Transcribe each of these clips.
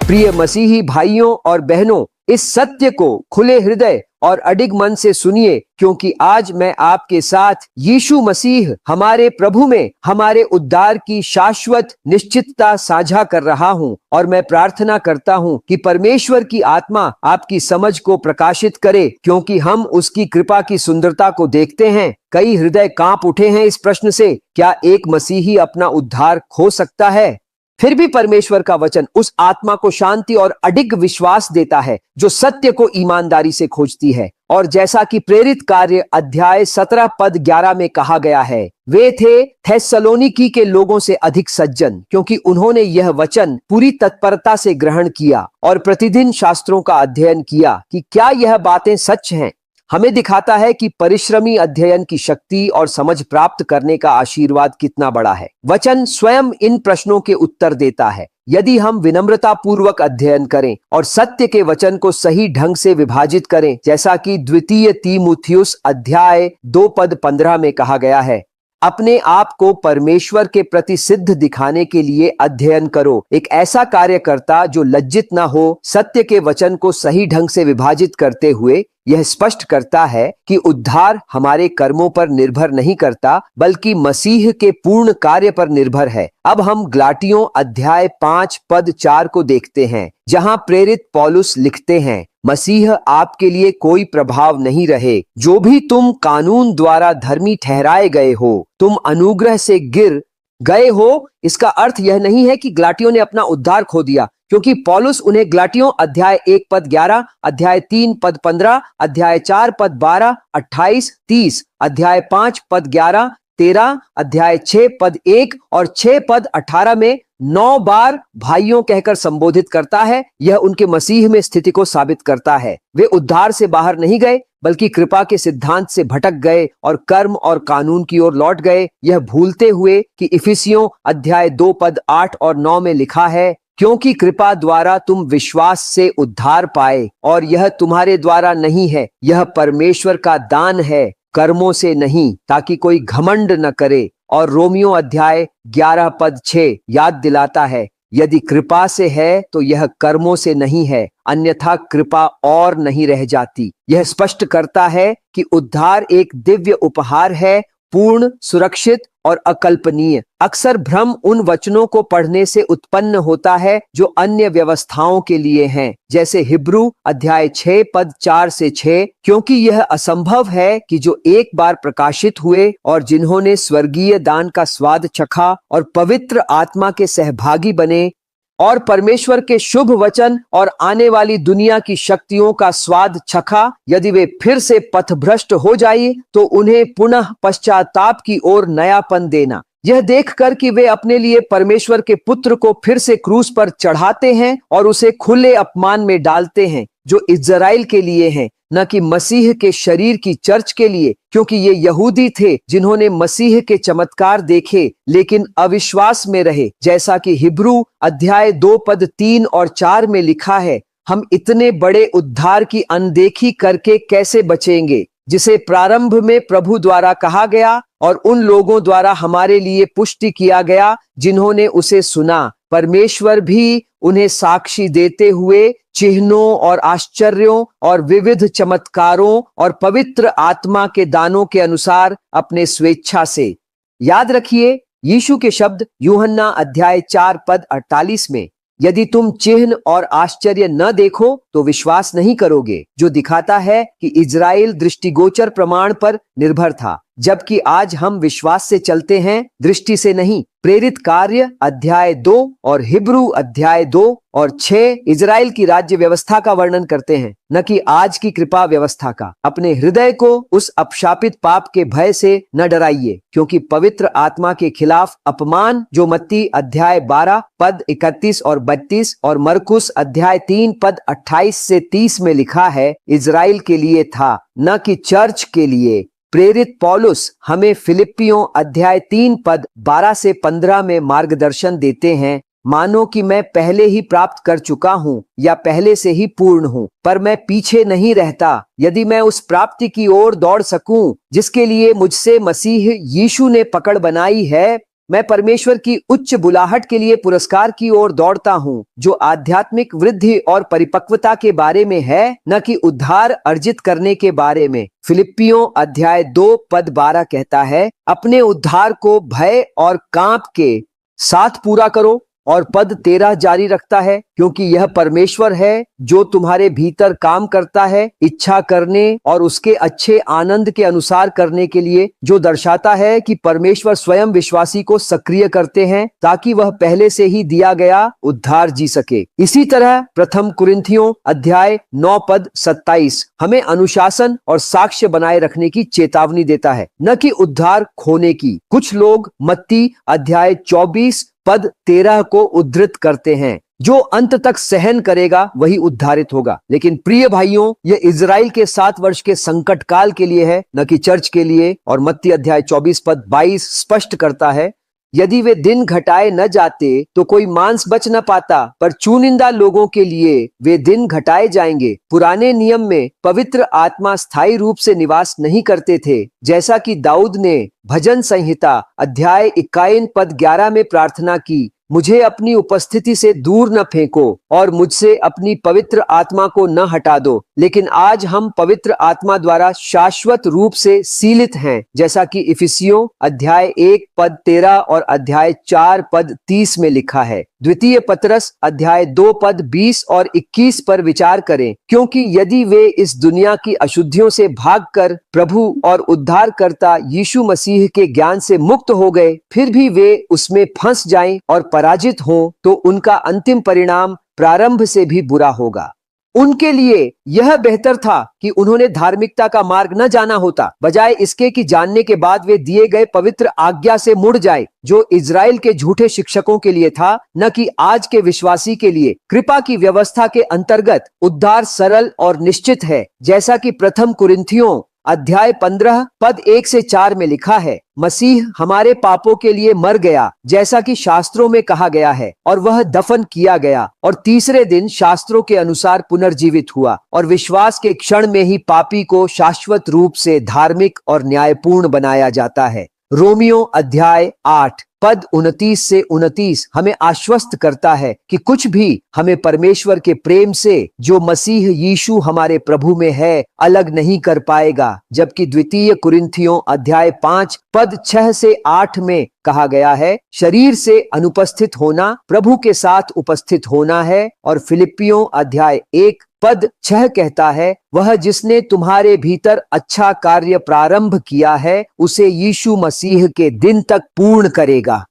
प्रिय मसीही भाइयों और बहनों, इस सत्य को खुले हृदय और अडिग मन से सुनिए, क्योंकि आज मैं आपके साथ यीशु मसीह हमारे प्रभु में हमारे उद्धार की शाश्वत निश्चितता साझा कर रहा हूं। और मैं प्रार्थना करता हूं कि परमेश्वर की आत्मा आपकी समझ को प्रकाशित करे, क्योंकि हम उसकी कृपा की सुंदरता को देखते हैं। कई हृदय कांप उठे हैं इस प्रश्न से, क्या एक मसीही अपना उद्धार खो सकता है? फिर भी परमेश्वर का वचन उस आत्मा को शांति और अडिग विश्वास देता है जो सत्य को ईमानदारी से खोजती है। और जैसा कि प्रेरित कार्य अध्याय 17 पद 11 में कहा गया है, वे थे थेस्सलोनिकी के लोगों से अधिक सज्जन, क्योंकि उन्होंने यह वचन पूरी तत्परता से ग्रहण किया और प्रतिदिन शास्त्रों का अध्ययन किया कि क्या यह बातें सच हैं। हमें दिखाता है कि परिश्रमी अध्ययन की शक्ति और समझ प्राप्त करने का आशीर्वाद कितना बड़ा है। वचन स्वयं इन प्रश्नों के उत्तर देता है। यदि हम विनम्रता पूर्वक अध्ययन करें और सत्य के वचन को सही ढंग से विभाजित करें, जैसा कि द्वितीय तीमुथियुस अध्याय 2 पद 15 में कहा गया है, अपने आप को परमेश्वर के प्रति सिद्ध दिखाने के लिए अध्ययन करो। एक ऐसा कार्यकर्ता जो लज्जित ना हो, सत्य के वचन को सही ढंग से विभाजित करते हुए यह स्पष्ट करता है कि उद्धार हमारे कर्मों पर निर्भर नहीं करता, बल्कि मसीह के पूर्ण कार्य पर निर्भर है। अब हम गलाटियों अध्याय 5 पद 4 को देखते हैं, जहां प्रेरित पौलुस लिखते हैं, मसीह आपके लिए कोई प्रभाव नहीं रहे। जो भी तुम कानून द्वारा धर्मी ठहराए गए हो, तुम अनुग्रह से गिर गए हो। इसका अर्थ यह नहीं है कि गलाटियों ने अपना उद्धार खो दिया, क्योंकि पौलुस उन्हें गलाटियों अध्याय 1 पद 11, अध्याय 3 पद 15, अध्याय 4 पद 12, 28, 30, अध्याय 5 पद 11, 13, अध्याय 6 पद 1 और 6 पद 18 में 9 बार भाइयों कहकर संबोधित करता है। यह उनके मसीह में स्थिति को साबित करता है। वे उद्धार से बाहर नहीं गए, बल्कि कृपा के सिद्धांत से भटक गए और कर्म और कानून की ओर लौट गए, यह भूलते हुए कि इफिसियों अध्याय 2 पद 8 और 9 में लिखा है, क्योंकि कृपा द्वारा तुम विश्वास से उद्धार पाए, और यह तुम्हारे द्वारा नहीं है, यह परमेश्वर का दान है, कर्मों से नहीं, ताकि कोई घमंड न करे। और रोमियो अध्याय 11 पद 6 याद दिलाता है, यदि कृपा से है तो यह कर्मों से नहीं है, अन्यथा कृपा और नहीं रह जाती। यह स्पष्ट करता है कि उद्धार एक दिव्य उपहार है, पूर्ण, सुरक्षित और अकल्पनीय। अक्सर भ्रम उन वचनों को पढ़ने से उत्पन्न होता है जो अन्य व्यवस्थाओं के लिए हैं, जैसे हिब्रू अध्याय 6 पद 4 से 6, क्योंकि यह असंभव है कि जो एक बार प्रकाशित हुए और जिन्होंने स्वर्गीय दान का स्वाद चखा और पवित्र आत्मा के सहभागी बने और परमेश्वर के शुभ वचन और आने वाली दुनिया की शक्तियों का स्वाद चखा, यदि वे फिर से पथभ्रष्ट हो जाए तो उन्हें पुनः पश्चाताप की ओर नयापन देना। यह देखकर कि वे अपने लिए परमेश्वर के पुत्र को फिर से क्रूस पर चढ़ाते हैं और उसे खुले अपमान में डालते हैं, जो इज़राइल के लिए हैं, न कि मसीह के शरीर की चर्च के लिए, क्योंकि ये यहूदी थे जिन्होंने मसीह के चमत्कार देखे लेकिन अविश्वास में रहे, जैसा कि हिब्रू अध्याय 2 पद 3 और 4 में लिखा है, हम इतने बड़े उद्धार की अनदेखी करके कैसे बचेंगे, जिसे प्रारंभ में प्रभु द्वारा कहा गया और उन लोगों द्वारा हमारे लिए पुष्टि किया गया जिन्होंने उसे सुना। परमेश्वर भी उन्हें साक्षी देते हुए चिन्हों और आश्चर्यों और विविध चमत्कारों और पवित्र आत्मा के दानों के अनुसार अपने स्वेच्छा से। याद रखिए यीशु के शब्द यूहन्ना अध्याय 4 पद 48 में, यदि तुम चिन्ह और आश्चर्य न देखो तो विश्वास नहीं करोगे, जो दिखाता है कि इज़राइल दृष्टिगोचर प्रमाण पर निर्भर था, जबकि आज हम विश्वास से चलते हैं, दृष्टि से नहीं। प्रेरित कार्य अध्याय 2 और हिब्रू अध्याय 2 और 6 इज़राइल की राज्य व्यवस्था का वर्णन करते हैं, न कि आज की कृपा व्यवस्था का। अपने हृदय को उस अपशापित पाप के भय से न डराइए, क्योंकि पवित्र आत्मा के खिलाफ अपमान जो मत्ती अध्याय 12 पद 31 और 32 और मरकुस अध्याय 3 पद 28 से 30 में लिखा है, इज़राइल के लिए था, न कि चर्च के लिए। प्रेरित पौलुस हमें फिलिप्पियों अध्याय 3 पद 12 से 15 में मार्गदर्शन देते हैं, मानो कि मैं पहले ही प्राप्त कर चुका हूँ या पहले से ही पूर्ण हूँ, पर मैं पीछे नहीं रहता, यदि मैं उस प्राप्ति की ओर दौड़ सकूं जिसके लिए मुझसे मसीह यीशु ने पकड़ बनाई है। मैं परमेश्वर की उच्च बुलाहट के लिए पुरस्कार की ओर दौड़ता हूँ, जो आध्यात्मिक वृद्धि और परिपक्वता के बारे में है, न कि उद्धार अर्जित करने के बारे में। फिलिप्पियों अध्याय 2 पद 12 कहता है, अपने उद्धार को भय और कांप के साथ पूरा करो। और पद 13 जारी रखता है, क्योंकि यह परमेश्वर है जो तुम्हारे भीतर काम करता है, इच्छा करने और उसके अच्छे आनंद के अनुसार करने के लिए, जो दर्शाता है कि परमेश्वर स्वयं विश्वासी को सक्रिय करते हैं ताकि वह पहले से ही दिया गया उद्धार जी सके। इसी तरह प्रथम कुरिन्थियों अध्याय 9 पद 27 हमें अनुशासन और साक्ष्य बनाए रखने की चेतावनी देता है, न कि उद्धार खोने की। कुछ लोग मत्ती अध्याय 24 पद 13 को उद्धृत करते हैं, जो अंत तक सहन करेगा वही उद्धारित होगा। लेकिन प्रिय भाइयों, यह इजराइल के 7 वर्ष के संकट काल के लिए है, न कि चर्च के लिए। और मत्ती अध्याय 24 पद 22 स्पष्ट करता है, यदि वे दिन घटाए न जाते तो कोई मांस बच न पाता, पर चुनिंदा लोगों के लिए वे दिन घटाए जाएंगे। पुराने नियम में पवित्र आत्मा स्थायी रूप से निवास नहीं करते थे, जैसा कि दाऊद ने भजन संहिता अध्याय 51 पद 11 में प्रार्थना की, मुझे अपनी उपस्थिति से दूर न फेंको और मुझसे अपनी पवित्र आत्मा को न हटा दो। लेकिन आज हम पवित्र आत्मा द्वारा शाश्वत रूप से सीलित हैं, जैसा कि इफिसियों अध्याय 1 पद 13 और अध्याय 4 पद 30 में लिखा है। द्वितीय पतरस अध्याय 2 पद 20 और 21 पर विचार करें, क्योंकि यदि वे इस दुनिया की अशुद्धियों से भागकर प्रभु और उद्धारकर्ता यीशु मसीह के ज्ञान से मुक्त हो गए, फिर भी वे उसमें फंस जाएं और पराजित हों, तो उनका अंतिम परिणाम प्रारंभ से भी बुरा होगा। उनके लिए यह बेहतर था कि उन्होंने धार्मिकता का मार्ग न जाना होता, बजाय इसके कि जानने के बाद वे दिए गए पवित्र आज्ञा से मुड़ जाए, जो इजराइल के झूठे शिक्षकों के लिए था, न कि आज के विश्वासी के लिए। कृपा की व्यवस्था के अंतर्गत उद्धार सरल और निश्चित है, जैसा कि प्रथम कुरिन्थियों अध्याय 15 पद 1 से 4 में लिखा है, मसीह हमारे पापों के लिए मर गया, जैसा कि शास्त्रों में कहा गया है, और वह दफन किया गया और तीसरे दिन शास्त्रों के अनुसार पुनर्जीवित हुआ, और विश्वास के क्षण में ही पापी को शाश्वत रूप से धार्मिक और न्यायपूर्ण बनाया जाता है। रोमियो अध्याय 8 पद 29 से 29 हमें आश्वस्त करता है कि कुछ भी हमें परमेश्वर के प्रेम से, जो मसीह यीशु हमारे प्रभु में है, अलग नहीं कर पाएगा। जबकि द्वितीय कुरिन्थियों अध्याय 5 पद 6 से 8 में कहा गया है, शरीर से अनुपस्थित होना प्रभु के साथ उपस्थित होना है। और फिलिप्पियों अध्याय 1 पद 6 कहता है, वह जिसने तुम्हारे भीतर अच्छा कार्य प्रारंभ किया है, उसे यीशु मसीह के दिन तक पूर्ण करेगा।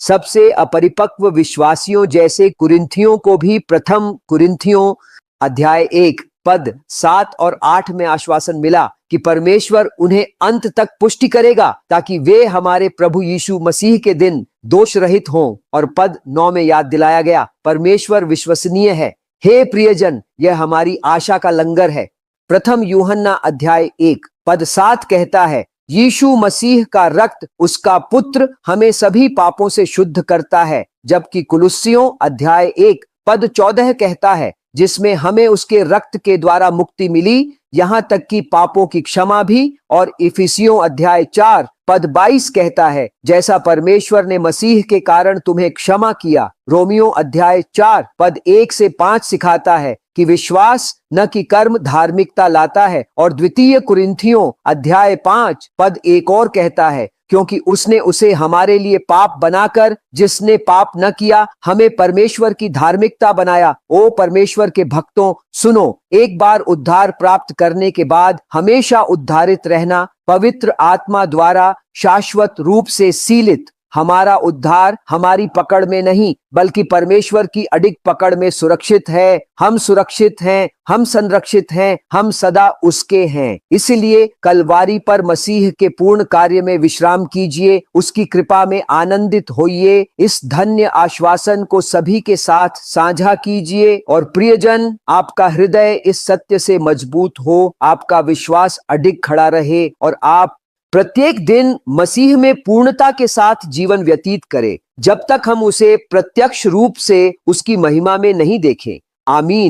सबसे अपरिपक्व विश्वासियों जैसे कुरिन्थियों को भी प्रथम कुरिन्थियों अध्याय 1 पद 7 और 8 में आश्वासन मिला कि परमेश्वर उन्हें अंत तक पुष्टि करेगा, ताकि वे हमारे प्रभु यीशु मसीह के दिन दोष रहित हों। और पद 9 में याद दिलाया गया, परमेश्वर विश्वसनीय है। हे प्रियजन, यह हमारी आशा का लंगर है। प्रथम यूहन्ना अध्याय 1 पद 7 कहता है, यीशु मसीह का रक्त उसका पुत्र हमें सभी पापों से शुद्ध करता है। जबकि कुलुस्सियों अध्याय 1 पद 14 कहता है, जिसमें हमें उसके रक्त के द्वारा मुक्ति मिली, यहाँ तक कि पापों की क्षमा भी। और इफिसियों अध्याय 4 पद 22 कहता है, जैसा परमेश्वर ने मसीह के कारण तुम्हें क्षमा किया। रोमियो अध्याय 4 पद 1 से 5 सिखाता है कि विश्वास न कि कर्म धार्मिकता लाता है। और द्वितीय कुरिन्थियों अध्याय 5 पद 1 और कहता है, क्योंकि उसने उसे हमारे लिए पाप बनाकर, जिसने पाप न किया, हमें परमेश्वर की धार्मिकता बनाया। ओ परमेश्वर के भक्तों, सुनो, एक बार उद्धार प्राप्त करने के बाद हमेशा उद्धारित रहना, पवित्र आत्मा द्वारा शाश्वत रूप से सीलित। हमारा उद्धार हमारी पकड़ में नहीं, बल्कि परमेश्वर की अडिग पकड़ में सुरक्षित है। हम सुरक्षित हैं, हम संरक्षित हैं, हम सदा उसके हैं। इसलिए कलवारी पर मसीह के पूर्ण कार्य में विश्राम कीजिए, उसकी कृपा में आनंदित होइए। इस धन्य आश्वासन को सभी के साथ साझा कीजिए। और प्रियजन, आपका हृदय इस सत्य से मजबूत हो, आपका विश्वास अडिग खड़ा रहे, और आप प्रत्येक दिन मसीह में पूर्णता के साथ जीवन व्यतीत करें, जब तक हम उसे प्रत्यक्ष रूप से उसकी महिमा में नहीं देखें। आमीन।